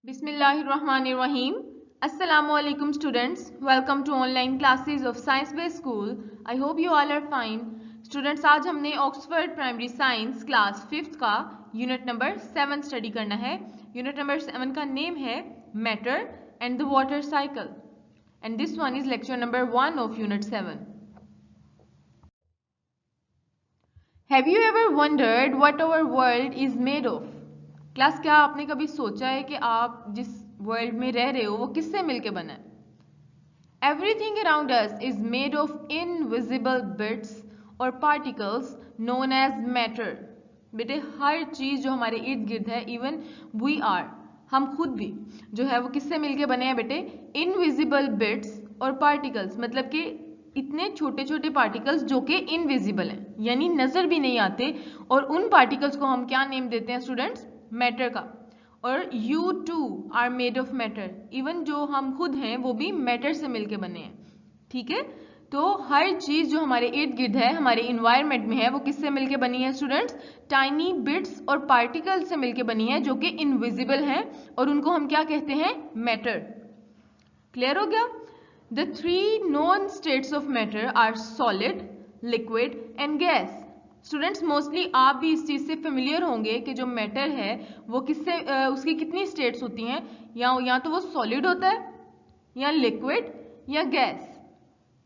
Bismillahirrahmanirrahim. Assalamu alaikum students. Welcome to online classes of Science Based School. I hope you all are fine. Students, आज हमने Oxford primary science class 5th का unit number 7 study करना है. Unit number 7 का name है matter and the water cycle and this one is lecture number 1 of unit 7. Have you ever wondered what our world is made of? Class, क्या आपने कभी सोचा है कि आप जिस वर्ल्ड में रह रहे हो वो किससे मिलके बना है? Everything around us is made of invisible bits और पार्टिकल्स नोन एज मैटर. बेटे, हर चीज जो हमारे इर्द गिर्द है, इवन वी आर, हम खुद भी जो है वो किससे मिलके बने हैं बेटे? इनविजिबल बिट्स और पार्टिकल्स. मतलब कि इतने छोटे छोटे पार्टिकल्स जो कि इनविजिबल हैं, यानी नजर भी नहीं आते, और उन पार्टिकल्स को हम क्या नेम देते हैं स्टूडेंट्स? मैटर का. और you too are made of matter. Even जो हम खुद हैं वो भी मैटर से मिलके बने हैं. ठीक है, तो हर चीज जो हमारे इर्द गिर्द है, हमारे इन्वायरमेंट में है, वो किससे मिलके बनी है स्टूडेंट्स? टाइनी बिट्स और पार्टिकल्स से मिलके बनी है जो कि इनविजिबल हैं, और उनको हम क्या कहते हैं? मैटर. क्लियर हो गया? The 3 known states of matter are solid, liquid and gas. Students, mostly आप भी इस चीज से फेमिलियर होंगे कि जो मैटर है वो किससे उसकी कितनी स्टेट्स होती हैं. या तो वो सॉलिड होता है, या लिक्विड, या गैस.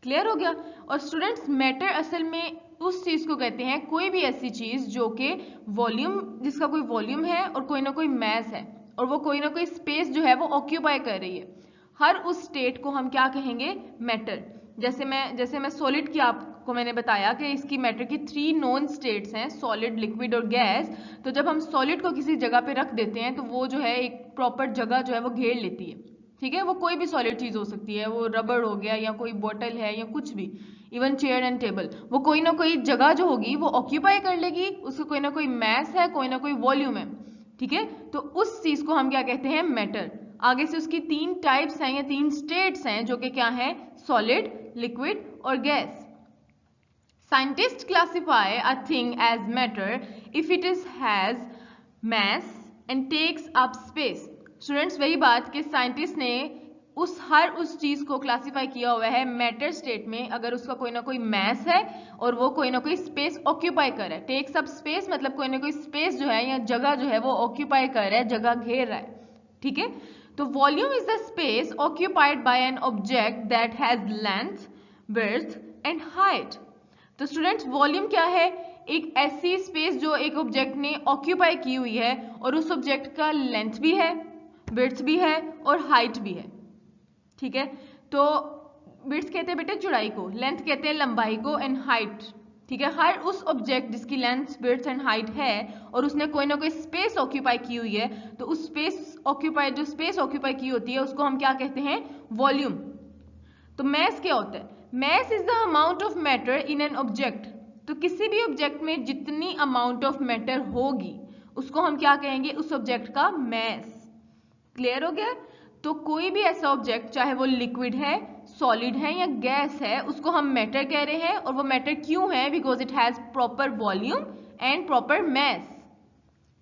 क्लियर हो गया? और स्टूडेंट्स, मैटर असल में उस चीज को कहते हैं, कोई भी ऐसी चीज जो कि वॉल्यूम, जिसका कोई वॉल्यूम है और कोई ना कोई मैस है, और वो कोई ना कोई स्पेस जो है वो ऑक्यूपाई कर रही है. हर उस स्टेट को हम क्या कहेंगे? मैटर. जैसे मैं सॉलिड की आपको मैंने बताया कि इसकी मैटर की 3 known स्टेट्स हैं, सॉलिड, लिक्विड और गैस. तो जब हम सॉलिड को किसी जगह पे रख देते हैं तो वो जो है एक प्रॉपर जगह जो है वो घेर लेती है. ठीक है, वो कोई भी सॉलिड चीज हो सकती है, वो रबड़ हो गया, या कोई बॉटल है, या कुछ भी, इवन चेयर एंड टेबल, वो कोई ना कोई जगह जो होगी वो ऑक्यूपाई कर लेगी, उसका कोई ना कोई मैस है, कोई ना कोई वॉल्यूम है. ठीक है, तो उस चीज को हम क्या कहते हैं? मैटर. आगे से उसकी 3 टाइप्स हैं या 3 स्टेट्स हैं जो कि क्या है? सॉलिड, लिक्विड और gas. Scientist classify a thing as matter if it is has mass and takes up space. Students, वही बात कि साइंटिस्ट ने हर उस चीज को क्लासिफाई किया हुआ है मैटर स्टेट में अगर उसका कोई ना कोई मैस है और वो कोई ना कोई स्पेस ऑक्यूपाई कर रहा है. टेक्स अप स्पेस मतलब कोई ना कोई स्पेस जो है या जगह जो है वो ऑक्यूपाई कर रहा है, जगह घेर रहा है. ठीक है, तो volume is the space occupied by an object that has length, width and height. तो स्टूडेंट्स, वॉल्यूम क्या है? एक ऐसी स्पेस जो एक ऑब्जेक्ट ने ऑक्यूपाई की हुई है, और उस ऑब्जेक्ट का लेंथ भी है, विड्थ भी है और हाइट भी है. ठीक है, तो विड्थ कहते हैं बेटे चौड़ाई को, लेंथ कहते हैं लंबाई को, एंड हाइट. ठीक है, हर उस ऑब्जेक्ट जिसकी लेंथ, विड्थ एंड हाइट है और उसने कोई ना कोई स्पेस ऑक्यूपाई की हुई है, तो उस स्पेस ऑक्यूपाई की होती है उसको हम क्या कहते हैं? वॉल्यूम. तो मैस क्या होता है? Mass is the amount of matter in an object. तो किसी भी ऑब्जेक्ट में जितनी अमाउंट ऑफ मैटर होगी उसको हम क्या कहेंगे? उस ऑब्जेक्ट का मैस. क्लियर हो गया? तो कोई भी ऐसा ऑब्जेक्ट, चाहे वो लिक्विड है, सॉलिड है या गैस है, उसको हम मैटर कह रहे हैं. और वो मैटर क्यों है? Because it has proper volume and proper mass.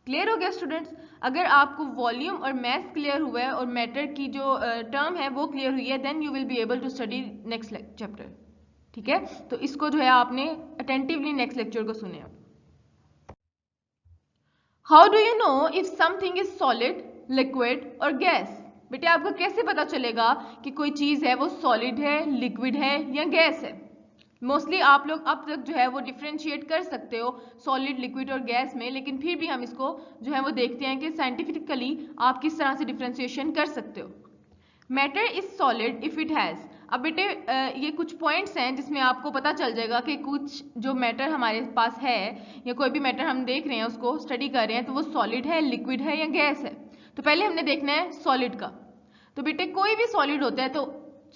Clear हो गया स्टूडेंट्स? अगर आपको वॉल्यूम और मैस क्लियर हुआ है और मैटर की जो टर्म है वो क्लियर हुई है, then you will be able to study next chapter. ठीक है, तो इसको जो है आपने अटेंटिवली नेक्स्ट लेक्चर को सुने. How do you know if something is solid, liquid और गैस? बेटे, आपको कैसे पता चलेगा कि कोई चीज है वो सॉलिड है, लिक्विड है या गैस है? मोस्टली आप लोग अब तक जो है वो डिफ्रेंशिएट कर सकते हो सॉलिड, लिक्विड और गैस में, लेकिन फिर भी हम इसको जो है वो देखते हैं कि साइंटिफिकली आप किस तरह से डिफ्रेंशिएशन कर सकते हो. Matter is solid if it has. अब बेटे, ये कुछ पॉइंट्स हैं जिसमें आपको पता चल जाएगा कि कुछ जो मैटर हमारे पास है या कोई भी मैटर हम देख रहे हैं, उसको स्टडी कर रहे हैं, तो वो सॉलिड है, लिक्विड है या गैस है. तो पहले हमने देखना है सॉलिड का. तो बेटे, कोई भी सॉलिड होता है तो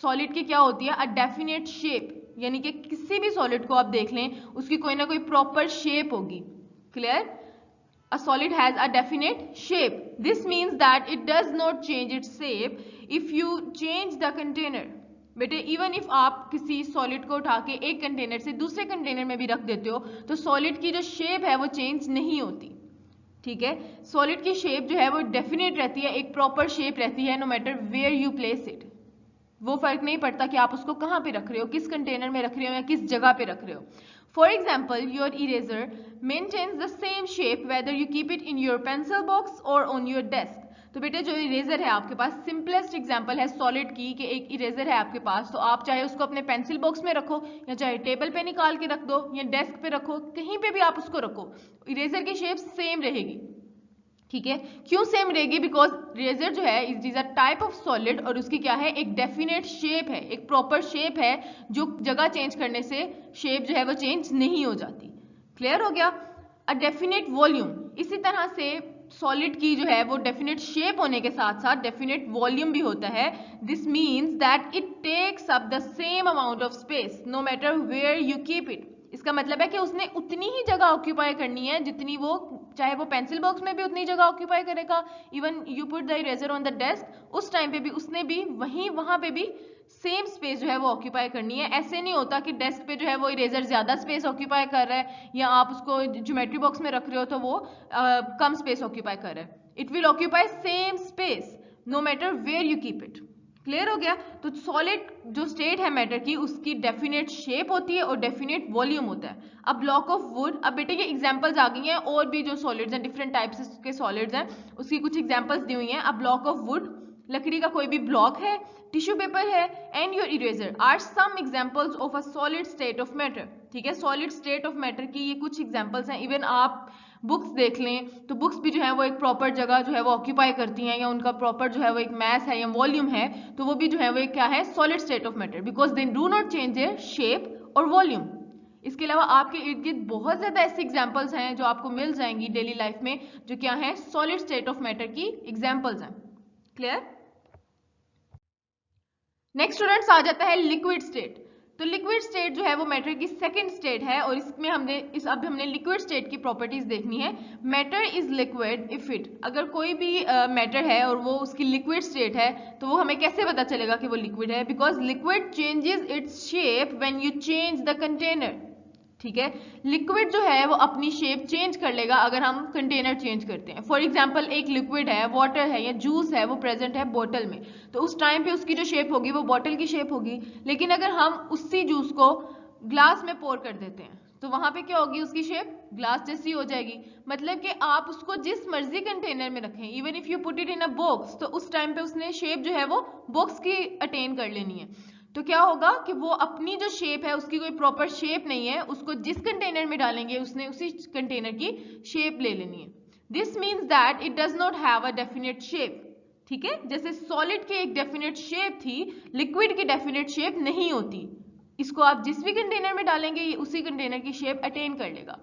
सॉलिड की क्या होती है? A definite shape. यानी कि किसी भी सॉलिड को आप देख लें, उसकी कोई ना कोई प्रॉपर शेप होगी. Clear? A solid has a definite shape. This means that it does not change its shape if you change the container. बेटे, इवन इफ आप किसी सॉलिड को उठा के एक कंटेनर से दूसरे कंटेनर में भी रख देते हो तो सॉलिड की जो शेप है वो चेंज नहीं होती. ठीक है। सॉलिड की शेप जो है वो डेफिनेट रहती है, एक प्रॉपर शेप रहती है, no matter where you place it. वो फर्क नहीं पड़ता कि आप उसको कहाँ पे रख रहे हो, किस कंटेनर में रख रहे हो या किस जगह पे रख रहे हो। For example, your eraser maintains the same shape whether you keep it in your pencil box और ऑन योर डेस्क। तो बेटे जो इरेजर है आपके पास, सिंपलेस्ट एग्जांपल है सॉलिड की कि एक इरेजर है आपके पास, तो आप चाहे उसको अपने पेंसिल बॉक्स में रखो या चाहे टेबल पे निकाल के रख दो या डेस्क पे रखो, कहीं पे भी आप उसको रखो, इरेजर की शेप सेम रहेगी। ठीक है, क्यों सेम रहेगी? बिकॉज इरेजर जो है it is a type of solid और उसकी क्या है, एक डेफिनेट शेप है, एक प्रॉपर शेप है, जो जगह चेंज करने से शेप जो है वो चेंज नहीं हो जाती। क्लियर हो गया? अ डेफिनेट वॉल्यूम, इसी तरह से सॉलिड की जो है वो डेफिनेट शेप होने के साथ साथ डेफिनेट वॉल्यूम भी होता है। This means that it takes up the same amount of space no matter where you keep it. इसका मतलब है कि उसने उतनी ही जगह ऑक्यूपाई करनी है जितनी वो, चाहे वो पेंसिल बॉक्स में भी उतनी जगह ऑक्यूपाई करेगा, even you put the eraser on the desk, उस टाइम पे भी उसने भी वहां पे भी सेम स्पेस जो है वो ऑक्यूपाई करनी है। ऐसे नहीं होता कि डेस्क पे जो है वो इरेजर ज्यादा स्पेस ऑक्यूपाई कर रहा है या आप उसको ज्योमेट्री बॉक्स में रख रहे हो तो वो कम स्पेस ऑक्यूपाई कर रहा है। It will occupy same space no matter where you keep it. Clear हो गया? तो सॉलिड जो स्टेट है मैटर की, उसकी डेफिनेट शेप होती है और डेफिनेट वॉल्यूम होता है। अब ब्लॉक ऑफ वुड, अब बेटे ये एग्जांपल्स आ गई हैं और भी जो सॉलिड्स हैं, डिफरेंट टाइप्स के सॉलिड्स हैं, उसकी कुछ एग्जांपल्स दी हुई हैं। अब ब्लॉक ऑफ वुड, लकड़ी का कोई भी ब्लॉक है, टिश्यू पेपर है, and your eraser are some examples of a solid state of matter. ठीक है, सॉलिड स्टेट ऑफ मैटर की ये कुछ एग्जांपल्स हैं। इवन आप बुक्स देख लें तो बुक्स भी जो है वो एक प्रॉपर जगह जो है वो ऑक्यूपाई करती हैं, या उनका प्रॉपर जो है वो एक मैस है या वॉल्यूम है, तो वो भी जो है वो एक क्या है, solid state of matter, because they do not change their shape और वॉल्यूम। इसके अलावा आपके इर्द गिर्द बहुत ज्यादा ऐसे एग्जाम्पल्स हैं जो आपको मिल जाएंगी डेली लाइफ में, जो क्या है, सॉलिड स्टेट ऑफ मैटर की एग्जाम्पल्स हैं। क्लियर? नेक्स्ट स्टूडेंट्स आ जाता है लिक्विड स्टेट। तो लिक्विड स्टेट जो है वो मैटर की सेकंड स्टेट है और इसमें अब हमने लिक्विड स्टेट की प्रॉपर्टीज देखनी है। Matter is liquid if it, अगर कोई भी मैटर है और वो उसकी लिक्विड स्टेट है तो वो हमें कैसे पता चलेगा कि वो लिक्विड है? Because liquid changes its shape when you change the container. ठीक है, लिक्विड जो है वो अपनी शेप चेंज कर लेगा अगर हम कंटेनर चेंज करते हैं। फॉर एग्जांपल, एक लिक्विड है, वाटर है या जूस है, वो प्रेजेंट है बोतल में, तो उस टाइम पे उसकी जो शेप होगी वो बोतल की शेप होगी। लेकिन अगर हम उसी जूस को ग्लास में पोर कर देते हैं तो वहां पे क्या होगी, उसकी शेप ग्लास जैसी हो जाएगी। मतलब कि आप उसको जिस मर्जी कंटेनर में रखें, even if you put it in a box, तो उस टाइम पे उसने शेप जो है वो बॉक्स की अटेन कर लेनी है। तो क्या होगा कि वो अपनी जो शेप है उसकी कोई प्रॉपर शेप नहीं है, उसको जिस कंटेनर में डालेंगे उसने उसी कंटेनर की शेप ले लेनी है। This means that it does not have a definite shape. ठीक है, जैसे सॉलिड की एक डेफिनेट शेप थी, लिक्विड की डेफिनेट शेप नहीं होती। इसको आप जिस भी कंटेनर में डालेंगे ये उसी कंटेनर की शेप अटेन कर लेगा।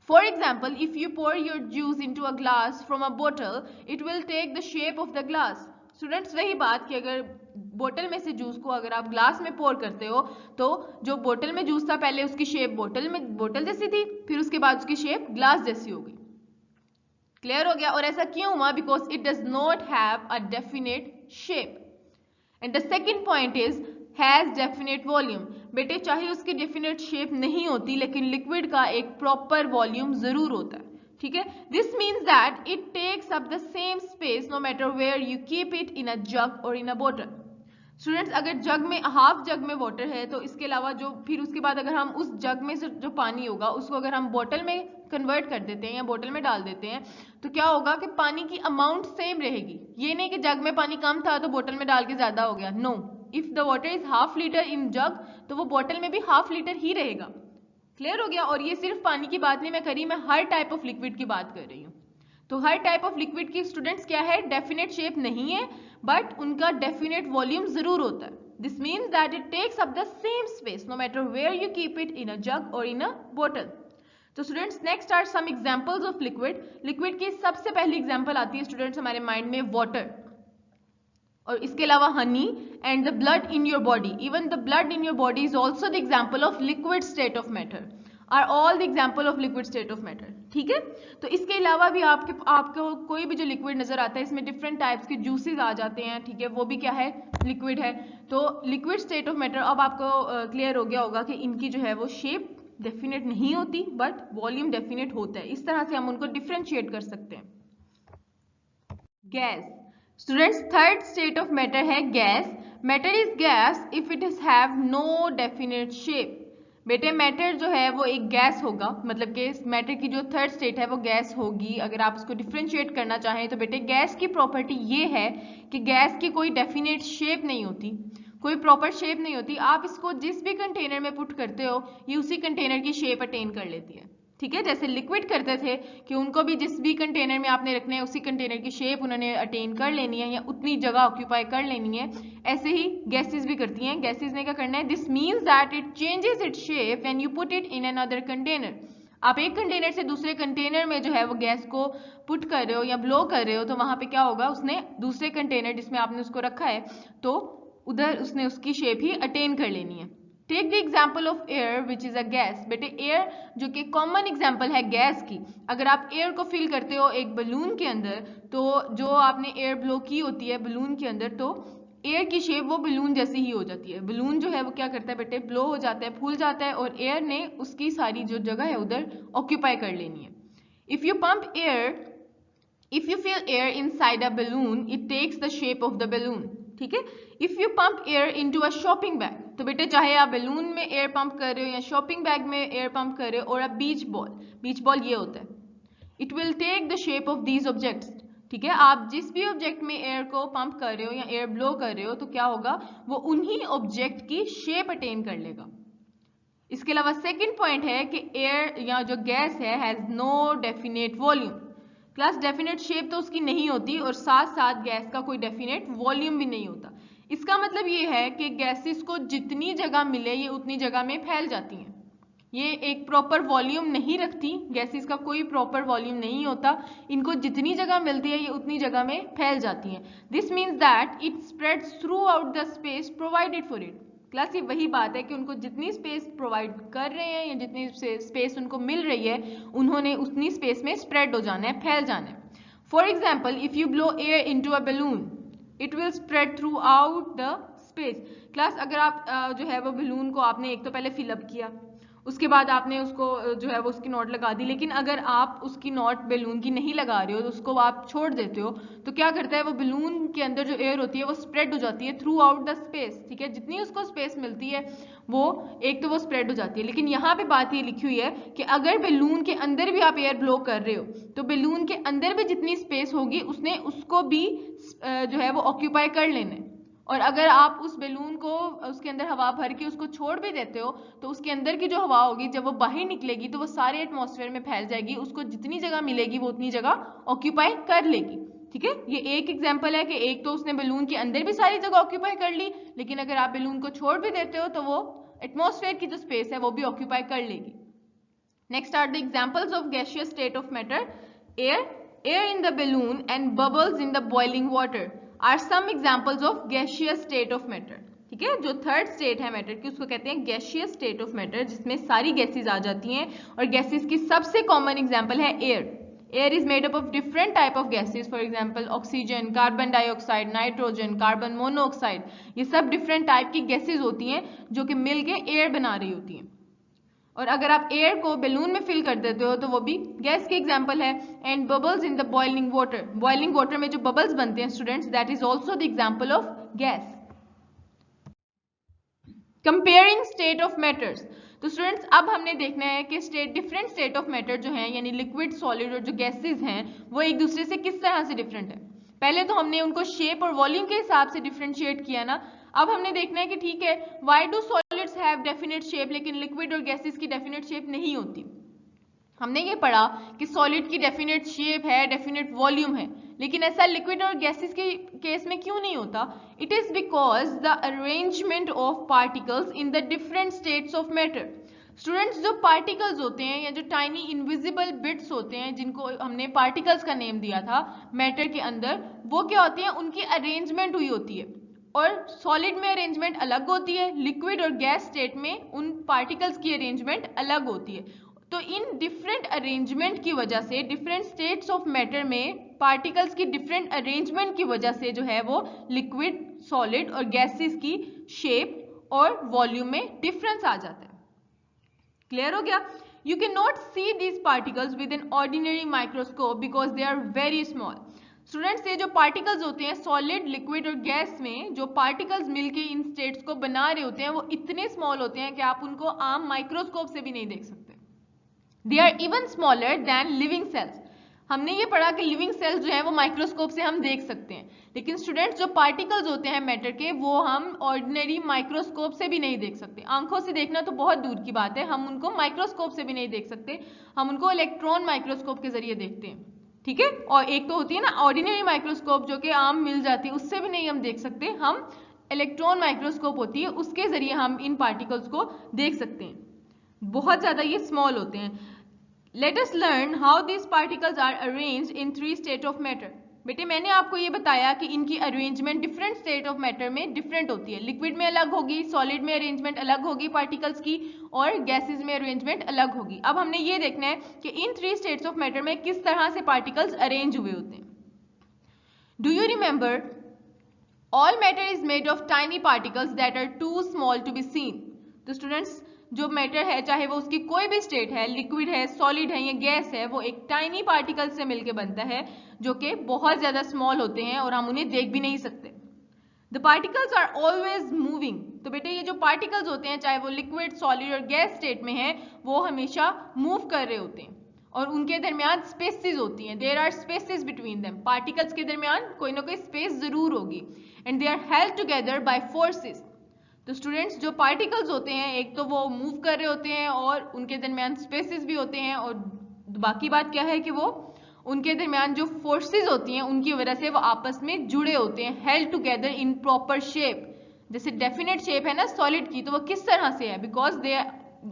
For example, if you pour your juice into a glass from a bottle, it will take the shape of the glass. Students, वही बात कि अगर बोतल में से जूस को अगर आप ग्लास में पोर करते हो तो जो बोतल में जूस था पहले उसकी शेप बोतल जैसी थी, फिर उसके बाद उसकी शेप ग्लास जैसी हो गई। क्लियर हो गया? और ऐसा क्यों हुआ? Because it does not have a definite shape. And the second point is has definite volume. बेटे चाहे उसकी डेफिनेट शेप नहीं होती लेकिन लिक्विड का एक प्रॉपर वॉल्यूम जरूर होता है। ठीक है, this means that it takes up the same space no matter where you keep it in a jug और इन अ बोतल। स्टूडेंट्स, अगर जग में हाफ जग में वाटर है तो इसके अलावा जो फिर उसके बाद अगर हम उस जग में से जो पानी होगा उसको अगर हम बोतल में कन्वर्ट कर देते हैं या बोतल में डाल देते हैं तो क्या होगा कि पानी की अमाउंट सेम रहेगी। ये नहीं कि जग में पानी कम था तो बोतल में डाल के ज्यादा हो गया। No, if the water is half litre in jug तो वो बोतल में भी हाफ लीटर ही रहेगा। क्लियर हो गया? और ये सिर्फ पानी की बात नहीं मैं करी, मैं हर टाइप ऑफ लिक्विड की बात कर रही हूँ। तो हर टाइप ऑफ लिक्विड की स्टूडेंट्स क्या है, डेफिनेट शेप नहीं है बट उनका डेफिनेट वॉल्यूम जरूर होता है। This means that it takes up the same space no matter where you keep it in a jug और इन अ बोतल। तो students, next are some examples of liquid. Liquid की सबसे पहली एग्जांपल आती है स्टूडेंट्स हमारे माइंड में, वाटर, और इसके अलावा honey and the blood in your body. Even the blood in your body is also the example of liquid state of matter, are all the example of liquid state of matter. ठीक है, तो इसके अलावा भी आपको कोई भी जो लिक्विड नजर आता है इसमें डिफरेंट टाइप्स के जूसेस आ जाते हैं। ठीक है, वो भी क्या है, लिक्विड है। तो लिक्विड स्टेट ऑफ मैटर अब आपको क्लियर हो गया होगा कि इनकी जो है वो शेप डेफिनेट नहीं होती बट वॉल्यूम डेफिनेट होता है। इस तरह से हम उनको डिफ्रेंशिएट कर सकते हैं। Gas. Students, third state of matter है gas. Matter is gas if it is have no definite shape. बेटे मैटर जो है वो एक गैस होगा, मतलब कि मैटर की जो थर्ड स्टेट है वो गैस होगी। अगर आप उसको डिफ्रेंशिएट करना चाहें तो बेटे गैस की प्रॉपर्टी ये है कि गैस की कोई डेफिनेट शेप नहीं होती, कोई प्रॉपर शेप नहीं होती। आप इसको जिस भी कंटेनर में पुट करते हो ये उसी कंटेनर की शेप अटेन कर लेती है। ठीक है, जैसे लिक्विड करते थे कि उनको भी जिस भी कंटेनर में आपने रखना है उसी कंटेनर की शेप उन्होंने अटेन कर लेनी है या उतनी जगह ऑक्यूपाई कर लेनी है। ऐसे ही गैसेस भी करती हैं। गैसेस ने क्या करना है, this means that it changes its shape when you put it in another container. आप एक कंटेनर से दूसरे कंटेनर में जो है वो गैस को पुट कर रहे हो या ब्लो कर रहे हो तो वहां पे क्या होगा, उसने दूसरे कंटेनर जिसमें आपने उसको रखा है तो उधर उसने उसकी शेप ही अटेन कर लेनी है। Take the example of air which is a gas. बेटे एयर जो कि कॉमन एग्जाम्पल है गैस की, अगर आप एयर को फिल करते हो एक बलून के अंदर तो जो आपने एयर ब्लो की होती है बलून के अंदर तो एयर की शेप वो बलून जैसी ही हो जाती है। बलून जो है वो क्या करता है बेटे, ब्लो हो जाता है, फूल जाता है और एयर ने उसकी सारी जो जगह है उधर ऑक्यूपाई कर लेनी है। If you pump air, if you fill air inside a balloon it takes the shape of the balloon। ठीक है, if you pump air into a shopping bag, तो बेटे चाहे आप बलून में एयर पंप कर रहे हो या शॉपिंग बैग में एयर पंप कर रहे हो, और अ बीच बॉल ये होता है, it will take the shape of these objects. ठीक है, आप जिस भी ऑब्जेक्ट में एयर को पंप कर रहे हो या एयर ब्लो कर रहे हो तो क्या होगा, वो उन्हीं ऑब्जेक्ट की शेप अटेन कर लेगा। इसके अलावा सेकंड पॉइंट है कि एयर या जो गैस है has no definite volume. Class definite shape तो उसकी नहीं होती और साथ साथ गैस का कोई डेफिनेट वॉल्यूम भी नहीं होता। इसका मतलब ये है कि गैसेस को जितनी जगह मिले ये उतनी जगह में फैल जाती हैं। ये एक प्रॉपर वॉल्यूम नहीं रखती, गैसेस का कोई प्रॉपर वॉल्यूम नहीं होता, इनको जितनी जगह मिलती है ये उतनी जगह में फैल जाती हैं। This means that it spreads through out the space provided for it. Class ये वही बात है कि उनको जितनी स्पेस प्रोवाइड कर रहे हैं या जितनी स्पेस उनको मिल रही है उन्होंने उतनी स्पेस में स्प्रेड हो जाना है, फैल जाना है। For example if you blow air into a balloon it will spread through out the space. Class अगर आप जो है वो बलून को आपने एक तो पहले फिलअप किया, उसके बाद आपने उसको जो है वो उसकी नॉट लगा दी, लेकिन अगर आप उसकी नॉट बैलून की नहीं लगा रहे हो तो उसको आप छोड़ देते हो तो क्या करता है, वो बैलून के अंदर जो एयर होती है वो स्प्रेड हो जाती है थ्रू आउट द स्पेस। ठीक है, जितनी उसको स्पेस मिलती है वो एक तो वो स्प्रेड हो जाती है। लेकिन यहाँ पे बात ये लिखी हुई है कि अगर बैलून के अंदर भी आप एयर ब्लो कर रहे हो तो बैलून के अंदर भी जितनी स्पेस होगी उसने उसको भी जो है वो ऑक्यूपाई कर लेना है। और अगर आप उस बैलून को उसके अंदर हवा भर के उसको छोड़ भी देते हो तो उसके अंदर की जो हवा होगी जब वो बाहर निकलेगी तो वो सारे एटमॉस्फेयर में फैल जाएगी, उसको जितनी जगह मिलेगी वो उतनी जगह ऑक्यूपाई कर लेगी। ठीक है, ये एक एग्जांपल है कि एक तो उसने बैलून के अंदर भी सारी जगह ऑक्यूपाई कर ली, लेकिन अगर आप बैलून को छोड़ भी देते हो तो वो एटमॉस्फेयर की जो स्पेस है वो भी ऑक्यूपाई कर लेगी। Next are the examples of gaseous state of matter. Air in the balloon and bubbles in the boiling water are some examples of gaseous state of matter. ठीक है, जो थर्ड स्टेट है matter की उसको कहते हैं गैसियस स्टेट ऑफ मैटर, जिसमें सारी गैसेस आ जाती हैं। और गैसेस की सबसे कॉमन एग्जांपल है air. Air is made up of different type of gases, for example oxygen, carbon dioxide, nitrogen, carbon monoxide, ये सब डिफरेंट टाइप की गैसेस होती हैं जो कि मिलके एयर बना रही होती हैं। और अगर आप एयर को बैलून में फिल कर देते हो तो वो भी गैस की एग्जांपल है। And bubbles in the boiling water, boiling water में जो बबल्स बनते हैं students, that is also the example of gas. Comparing state of matters, तो स्टूडेंट्स अब हमने देखना है कि डिफरेंट स्टेट ऑफ मैटर जो है यानी लिक्विड, सॉलिड और जो गैसेज हैं वो एक दूसरे से किस तरह से डिफरेंट है। पहले तो हमने उनको शेप और वॉल्यूम के हिसाब से डिफरेंशिएट किया ना, अब हमने देखना है कि ठीक है why do solids have definite shape लेकिन लिक्विड और गैसेस की डेफिनेट शेप नहीं होती। हमने ये पढ़ा कि सॉलिड की डेफिनेट शेप है, डेफिनेट वॉल्यूम है, लेकिन ऐसा लिक्विड और गैसेस के केस में क्यों नहीं होता। It is because the arrangement of particles in the different states of matter. Students जो पार्टिकल्स होते हैं या जो टाइनी इनविजिबल बिट्स होते हैं जिनको हमने पार्टिकल्स का नेम दिया था मैटर के अंदर, वो क्या होते हैं, उनकी अरेंजमेंट हुई होती है। और सॉलिड में अरेंजमेंट अलग होती है, लिक्विड और गैस स्टेट में उन पार्टिकल्स की अरेंजमेंट अलग होती है। तो इन डिफरेंट अरेंजमेंट की वजह से डिफरेंट स्टेट्स ऑफ मैटर में पार्टिकल्स की डिफरेंट अरेंजमेंट की वजह से जो है वो लिक्विड, सॉलिड और गैसेस की शेप और वॉल्यूम में डिफरेंस आ जाता है। क्लियर हो गया। You can not see these particles with an ordinary microscope because they are very small. Students ये जो पार्टिकल्स होते हैं सॉलिड, लिक्विड और गैस में, जो पार्टिकल्स मिलके इन स्टेट्स को बना रहे होते हैं वो इतने स्मॉल होते हैं कि आप उनको आम माइक्रोस्कोप से भी नहीं देख सकते। They are even smaller than living cells. हमने ये पढ़ा कि लिविंग सेल्स जो है वो माइक्रोस्कोप से हम देख सकते हैं, लेकिन स्टूडेंट्स जो पार्टिकल्स होते हैं मैटर के वो हम ऑर्डिनरी माइक्रोस्कोप से भी नहीं देख सकते। आंखों से देखना तो बहुत दूर की बात है, हम उनको माइक्रोस्कोप से भी नहीं देख सकते, हम उनको इलेक्ट्रॉन माइक्रोस्कोप के जरिए देखते हैं, ठीक है। और एक तो होती है ना ऑर्डिनरी माइक्रोस्कोप जो कि आम मिल जाती है, उससे भी नहीं हम देख सकते, हम इलेक्ट्रॉन माइक्रोस्कोप होती है उसके जरिए हम इन पार्टिकल्स को देख सकते हैं। बहुत ज्यादा ये स्मॉल होते हैं। Let us learn how this particles are arranged in 3 state of matter. बेटे मैंने आपको ये बताया कि इनकी arrangement different state of matter में डिफरेंट होती है। लिक्विड में अलग होगी, सॉलिड में अरेंजमेंट अलग होगी पार्टिकल्स की, और गैसेस में अरेंजमेंट अलग होगी। अब हमने ये देखना है कि इन 3 स्टेट्स ऑफ मैटर में किस तरह से पार्टिकल्स अरेंज हुए होते हैं। Do you remember all matter is made of tiny particles that are too small to be seen. तो स्टूडेंट्स जो मैटर है, चाहे वो उसकी कोई भी स्टेट है, लिक्विड है, सॉलिड है या गैस है, वो एक टाइनी पार्टिकल से मिलकर बनता है जो कि बहुत ज्यादा स्मॉल होते हैं और हम उन्हें देख भी नहीं सकते। The particles are always moving. तो बेटे ये जो पार्टिकल्स होते हैं चाहे वो लिक्विड, सॉलिड और गैस स्टेट में है, वो हमेशा मूव कर रहे होते हैं और उनके दरमियान स्पेसेस होती हैं। There are spaces between them. Particles के दरमियान कोई ना कोई स्पेस जरूर होगी। And they are held together by forces. तो स्टूडेंट्स जो पार्टिकल्स होते हैं एक तो वो मूव कर रहे होते हैं और उनके दरमियान स्पेसेस भी होते हैं, और बाकी बात क्या है कि वो उनके दरमियान जो फोर्सेस होती हैं उनकी वजह से वो आपस में जुड़े होते हैं, held together in proper shape. जैसे डेफिनेट शेप है ना सॉलिड की, तो वो किस तरह से है, बिकॉज दे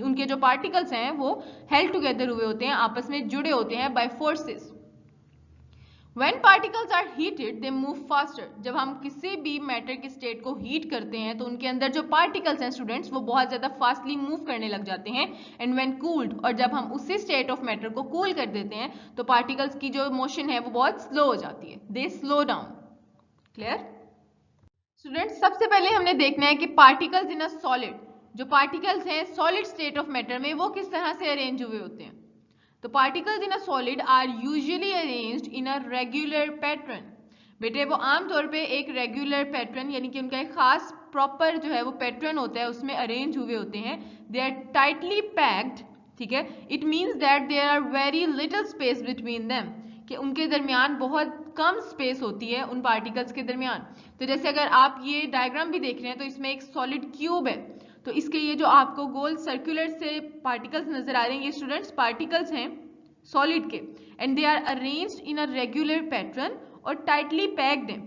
उनके जो पार्टिकल्स हैं वो हेल्ड टुगेदर हुए होते हैं, आपस में जुड़े होते हैं by forces. When particles are heated, they move faster. जब हम किसी भी मैटर की स्टेट को हीट करते हैं तो उनके अंदर जो पार्टिकल्स हैं स्टूडेंट्स वो बहुत ज्यादा फास्टली मूव करने लग जाते हैं। एंड व्हेन कूल्ड, और जब हम उसी स्टेट ऑफ मैटर को कूल कर देते हैं तो पार्टिकल्स की जो मोशन है वो बहुत स्लो हो जाती है, दे स्लो डाउन। Clear students? सबसे पहले हमने देखना है कि पार्टिकल्स इन अ सॉलिड, जो पार्टिकल्स हैं सॉलिड स्टेट ऑफ मैटर में वो किस तरह से अरेंज हुए होते हैं। तो particles in a solid are usually arranged in a regular pattern. बेटे वो आमतौर पे एक रेगुलर पैटर्न यानी कि उनका एक खास प्रॉपर जो है वो पैटर्न होता है उसमें अरेंज हुए होते हैं। दे आर टाइटली पैक्ड, ठीक है। It means that there are very little space between them, कि उनके दरमियान बहुत कम स्पेस होती है उन पार्टिकल्स के दरमियान। तो जैसे अगर आप ये डायग्राम भी देख रहे हैं तो इसमें एक सॉलिड क्यूब है, तो इसके ये जो आपको गोल सर्कुलर से पार्टिकल्स नजर आ रहे हैं ये स्टूडेंट्स पार्टिकल्स हैं सॉलिड के, and they are arranged in a regular pattern और टाइटली पैक्ड हैं।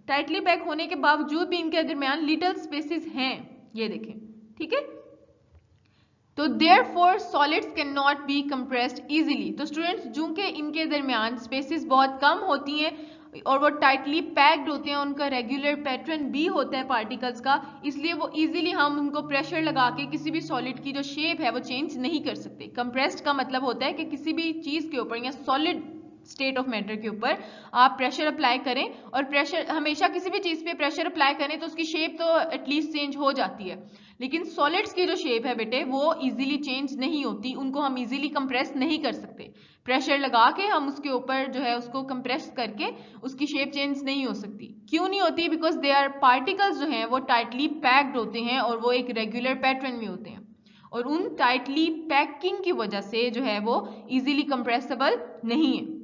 टाइटली पैक होने के बावजूद भी इनके दरमियान लिटिल स्पेसेस हैं, ये देखें, ठीक है। तो therefore solids can not be compressed easily. तो स्टूडेंट्स चूंकि इनके दरमियान स्पेसेस बहुत कम होती हैं और वो टाइटली पैक्ड होते हैं, उनका रेगुलर पैटर्न भी होता है पार्टिकल्स का, इसलिए वो इजीली हम उनको प्रेशर लगा के किसी भी सॉलिड की जो शेप है वो चेंज नहीं कर सकते। कंप्रेस्ड का मतलब होता है कि किसी भी चीज के ऊपर या सॉलिड स्टेट ऑफ मैटर के ऊपर आप प्रेशर अप्लाई करें, और प्रेशर हमेशा किसी भी चीज पे प्रेशर अप्लाई करें तो उसकी शेप तो एटलीस्ट चेंज हो जाती है, लेकिन सॉलिड्स की जो शेप है बेटे वो इजीली चेंज नहीं होती, उनको हम इजीली कंप्रेस नहीं कर सकते। प्रेशर लगा के हम उसके ऊपर जो है उसको कंप्रेस करके उसकी शेप चेंज नहीं हो सकती। क्यों नहीं होती? बिकॉज दे आर पार्टिकल्स जो हैं वो टाइटली पैक्ड होते हैं और वो एक रेगुलर पैटर्न में होते हैं, और उन टाइटली पैकिंग की वजह से जो है वो इजीली कंप्रेसिबल नहीं है।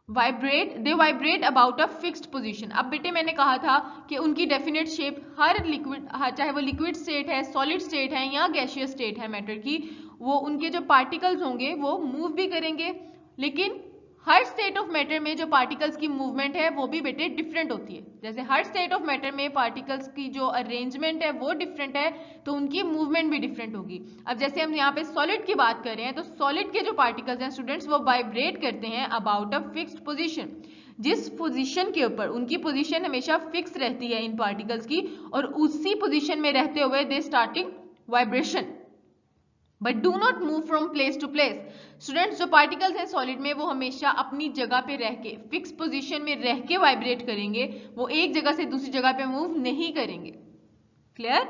They vibrate about a fixed position. अब बेटे मैंने कहा था कि उनकी डेफिनेट शेप हर लिक्विड, चाहे वो लिक्विड स्टेट है, सॉलिड स्टेट है या गैसियस स्टेट है मैटर की, वो उनके जो पार्टिकल्स होंगे वो मूव भी करेंगे, लेकिन हर स्टेट ऑफ मैटर में जो पार्टिकल्स की मूवमेंट है वो भी बेटे डिफरेंट होती है। जैसे हर स्टेट ऑफ मैटर में पार्टिकल्स की जो अरेंजमेंट है वो डिफरेंट है, तो उनकी मूवमेंट भी डिफरेंट होगी। अब जैसे हम यहाँ पे सॉलिड की बात कर रहे हैं तो सॉलिड के जो पार्टिकल्स हैं स्टूडेंट्स वो वाइब्रेट करते हैं अबाउट अ फिक्स्ड पोजीशन। जिस पोजीशन के ऊपर उनकी पोजीशन हमेशा फिक्स रहती है इन पार्टिकल्स की, और उसी पोजीशन में रहते हुए they starting vibration but do not move from place to place. Students जो पार्टिकल्स हैं सॉलिड में वो हमेशा अपनी जगह पे रह के, फिक्स पोजीशन में रह के वाइब्रेट करेंगे, वो एक जगह से दूसरी जगह पे मूव नहीं करेंगे। Clear?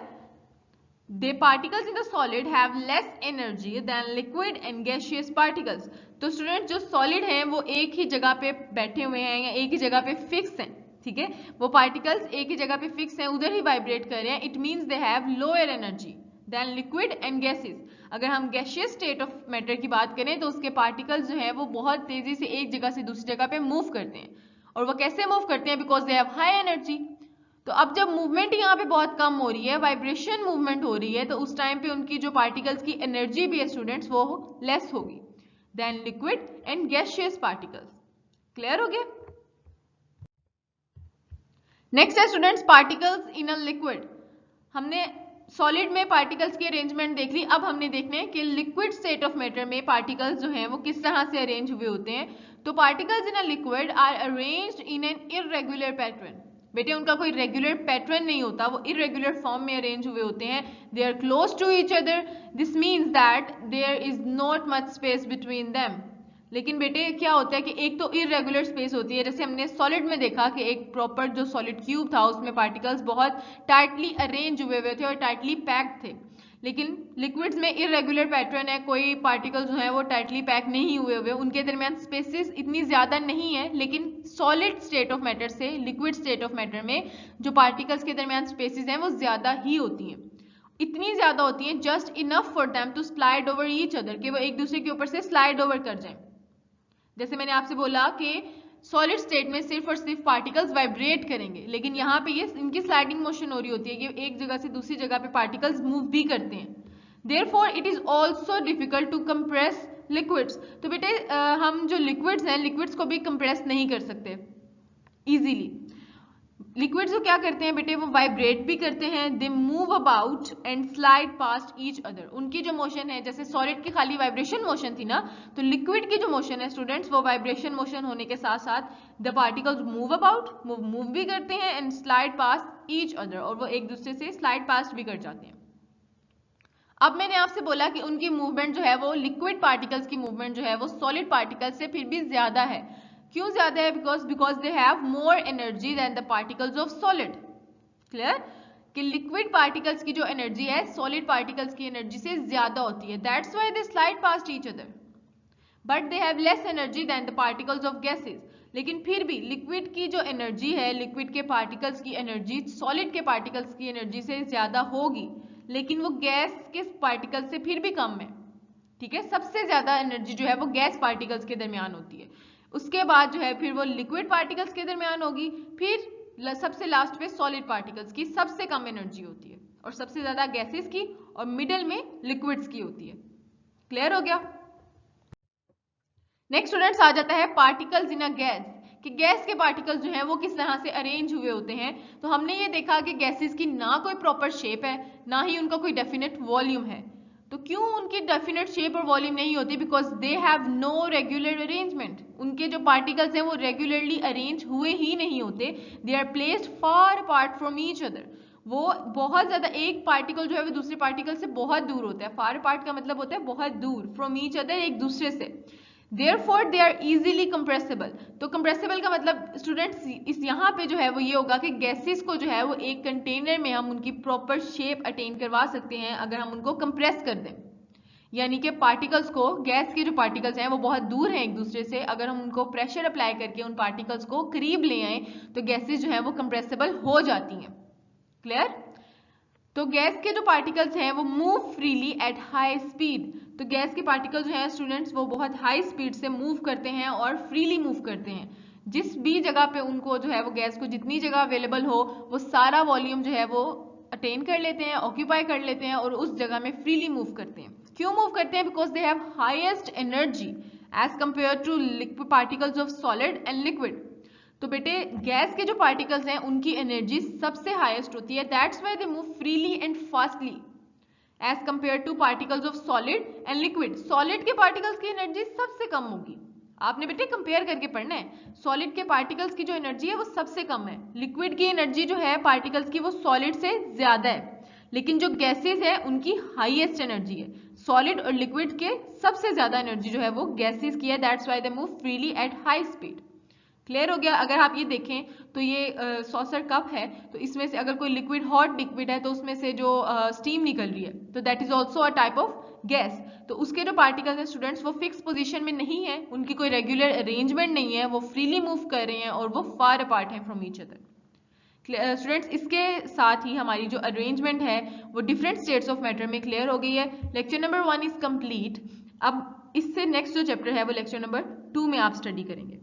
The particles in the solid have less energy than liquid and gaseous particles. तो स्टूडेंट जो सॉलिड हैं वो एक ही जगह पे बैठे हुए हैं या एक ही जगह पे फिक्स हैं, ठीक है, वो पार्टिकल्स एक ही जगह पे फिक्स हैं, उधर ही वाइब्रेट कर रहे हैं. It means they have lower energy than liquid and gases. अगर हम गैसियस स्टेट ऑफ मैटर की बात करें तो उसके पार्टिकल्स जो है वो बहुत तेजी से एक जगह से दूसरी जगह पे मूव करते हैं. और वो कैसे मूव करते हैं? Because they have high energy. तो अब जब मूवमेंट यहाँ पे बहुत कम हो रही है, वाइब्रेशन मूवमेंट हो रही है, तो उस टाइम पे उनकी जो पार्टिकल्स की एनर्जी भी है स्टूडेंट्स वो लेस होगी than liquid and gaseous particles. Clear हो गया? नेक्स्ट है students particles in a liquid. हमने सॉलिड में पार्टिकल्स की अरेंजमेंट देख ली. अब हमने देखना है कि लिक्विड स्टेट ऑफ मैटर में पार्टिकल्स जो हैं वो किस तरह से अरेंज हुए होते हैं. तो particles in a liquid are arranged in an irregular pattern. बेटे उनका कोई रेगुलर पैटर्न नहीं होता, वो इरेगुलर फॉर्म में अरेंज हुए होते हैं. They are close to each other. This means that there is not much space between them. लेकिन बेटे क्या होता है कि एक तो इरेगुलर स्पेस होती है, जैसे हमने सॉलिड में देखा कि एक प्रॉपर जो सॉलिड क्यूब था उसमें पार्टिकल्स बहुत टाइटली अरेंज हुए हुए थे और टाइटली पैक्ड थे. लेकिन लिक्विड्स में इरेगुलर पैटर्न है, कोई पार्टिकल्स जो है वो टाइटली पैक नहीं हुए हुए, उनके दरमियान स्पेसेस इतनी ज्यादा नहीं है. लेकिन सॉलिड स्टेट ऑफ मैटर से लिक्विड स्टेट ऑफ मैटर में जो पार्टिकल्स के दरमियान स्पेसेस हैं वो ज्यादा ही होती हैं. इतनी ज्यादा होती हैं just enough for them to slide over each other, कि वो एक दूसरे के ऊपर से स्लाइड ओवर कर जाएं. जैसे मैंने आपसे बोला कि सॉलिड स्टेट में सिर्फ और सिर्फ पार्टिकल्स वाइब्रेट करेंगे, लेकिन यहाँ पे ये इनकी स्लाइडिंग मोशन हो रही होती है कि एक जगह से दूसरी जगह पे पार्टिकल्स मूव भी करते हैं. Therefore it is also difficult to compress liquids. तो बेटे हम जो लिक्विड्स हैं, लिक्विड्स को भी कंप्रेस नहीं कर सकते इजीली. लिक्विड्स जो क्या करते हैं बेटे, वो वाइब्रेट भी करते हैं. They move about and slide past each other. उनकी जो मोशन है, जैसे सॉलिड की खाली वाइब्रेशन मोशन थी ना, तो लिक्विड की जो मोशन है स्टूडेंट्स वो वाइब्रेशन मोशन होने के साथ साथ the particles move about, move भी करते हैं and slide past each other, और वो एक दूसरे से स्लाइड पास्ट भी कर जाते हैं. अब मैंने आपसे बोला कि उनकी मूवमेंट जो है वो लिक्विड पार्टिकल्स की मूवमेंट जो है वो सॉलिड पार्टिकल्स से फिर भी ज्यादा है. क्यों ज्यादा है? Because they have more energy than the particles of solid. Clear? कि लिक्विड पार्टिकल्स की जो एनर्जी है सॉलिड पार्टिकल्स की एनर्जी से ज्यादा होती है. That's why they slide past each other. But they have less energy than the particles of gases. लेकिन फिर भी लिक्विड की जो एनर्जी है, लिक्विड के पार्टिकल्स की एनर्जी सॉलिड के पार्टिकल्स की एनर्जी से ज्यादा होगी, लेकिन वो गैस के पार्टिकल से फिर भी कम है. ठीक है, सबसे ज्यादा एनर्जी जो है वो गैस पार्टिकल्स के दरमियान होती है. उसके बाद जो है फिर वो लिक्विड पार्टिकल्स के दरमियान होगी, फिर सबसे लास्ट पे सॉलिड पार्टिकल्स की सबसे कम एनर्जी होती है, और सबसे ज्यादा गैसेस की, और मिडल में लिक्विड्स की होती है. क्लियर हो गया? नेक्स्ट स्टूडेंट्स आ जाता है पार्टिकल्स इन अ गैस, कि गैस के पार्टिकल्स जो हैं वो किस तरह से अरेंज हुए होते हैं. तो हमने ये देखा कि गैसेस की ना कोई प्रॉपर शेप है, ना ही उनका कोई डेफिनेट वॉल्यूम है. तो क्यों उनकी डेफिनेट शेप और वॉल्यूम नहीं होती? Because they have no regular arrangement. उनके जो पार्टिकल्स हैं वो रेगुलरली अरेंज हुए ही नहीं होते. They are placed far apart from each other. वो बहुत ज्यादा, एक पार्टिकल जो है वो दूसरे पार्टिकल से बहुत दूर होता है. फार अपार्ट का मतलब होता है बहुत दूर, फ्रॉम ईच अदर, एक दूसरे से. Therefore they are easily compressible. तो compressible का मतलब स्टूडेंट्स इस यहाँ पे जो है वो ये होगा कि गैसेस को जो है वो एक कंटेनर में हम उनकी प्रॉपर शेप अटेन करवा सकते हैं अगर हम उनको कंप्रेस कर दें. यानी कि पार्टिकल्स को, गैस के जो पार्टिकल्स हैं वो बहुत दूर हैं एक दूसरे से, अगर हम उनको प्रेशर अप्लाई करके उन पार्टिकल्स को करीब ले आए तो गैसेस जो है वो कंप्रेसिबल हो जाती हैं. क्लियर? तो गैस के जो पार्टिकल्स हैं वो move freely at high speed. तो गैस के पार्टिकल जो हैं स्टूडेंट्स वो बहुत हाई स्पीड से मूव करते हैं और फ्रीली मूव करते हैं. जिस भी जगह पे उनको जो है वो गैस को जितनी जगह अवेलेबल हो वो सारा वॉल्यूम जो है वो अटेन कर लेते हैं, ऑक्यूपाई कर लेते हैं और उस जगह में फ्रीली मूव करते हैं. क्यों मूव करते हैं? Because they have highest energy as compared to liquid particles of solid and liquid. तो बेटे गैस के जो पार्टिकल्स हैं उनकी एनर्जी सबसे हाईएस्ट होती है. That's why they move freely and fastly as compared to particles of solid and liquid. Solid के पार्टिकल्स की एनर्जी सबसे कम होगी. आपने बेटे कंपेयर करके पढ़ना है. सॉलिड के पार्टिकल्स की जो एनर्जी है वो सबसे कम है. लिक्विड की एनर्जी जो है पार्टिकल्स की वो सॉलिड से ज्यादा है. लेकिन जो गैसेस है उनकी हाईएस्ट एनर्जी है. सॉलिड और लिक्विड के सबसे ज्यादा एनर्जी जो है वो गैसेस की है. That's why they move freely at high speed. Clear हो गया? अगर आप ये देखें तो ये सॉसर कप है, तो इसमें से अगर कोई लिक्विड हॉट लिक्विड है तो उसमें से जो स्टीम निकल रही है, तो that is also a type of gas. तो उसके जो पार्टिकल्स हैं स्टूडेंट्स, वो फिक्स पोजीशन में नहीं है, उनकी कोई रेगुलर अरेंजमेंट नहीं है, वो फ्रीली मूव कर रहे हैं और वो फार अपार्ट हैं फ्रॉम ईच अदर। स्टूडेंट्स, इसके साथ ही हमारी जो अरेंजमेंट है वो डिफरेंट स्टेट्स ऑफ मैटर में क्लियर हो गई है। Lecture number 1 is complete. अब इससे नेक्स्ट जो चैप्टर है वो लेक्चर नंबर 2 में आप स्टडी करेंगे।